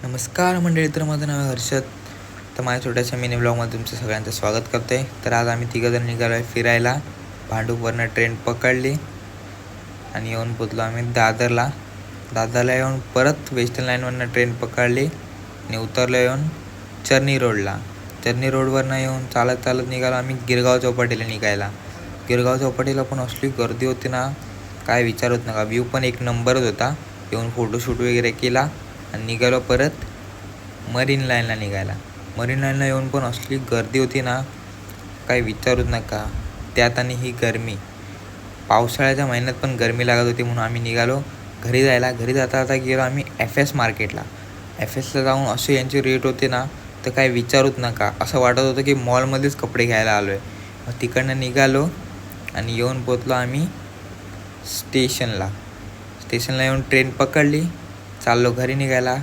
नमस्कार मंडळी, तर माझं नाव आहे हर्षद. तर माझ्या छोट्याशा मिनी ब्लॉगमध्ये तुमचं सगळ्यांचं स्वागत करतो आहे. तर आज आम्ही तिघंजण निघालो आहे फिरायला. भांडूपवरनं ट्रेन पकडली आणि येऊन पोचलो आम्ही दादरला येऊन परत वेस्टर्न लाईनवरनं ट्रेन पकडली आणि उतरलो येऊन चर्नी रोडवरनं येऊन चालत निघालो आम्ही गिरगाव चौपाटीला निघायला. गिरगाव चौपाटीला पण असली गर्दी होती ना, काय विचारत नका. व्ह्यू पण एक नंबरच होता. येऊन फोटोशूट वगैरे केला आणि निघालो परत मरीन लाईनला येऊन पण असली गर्दी होती ना, काही विचारूच नका. त्यात आणि ही गरमी, पावसाळ्याच्या महिन्यात पण गरमी लागत होती. म्हणून आम्ही निघालो घरी जाता गेलो आम्ही FS मार्केटला. FSला जाऊन असे यांचे रेट होते ना, तर काही विचारूच नका. असं वाटत होतं की मॉलमध्येच कपडे घ्यायला आलो आहे. मग तिकडनं निघालो आणि येऊन पोचलो आम्ही स्टेशनला येऊन ट्रेन पकडली, चाललो घरी निघायला.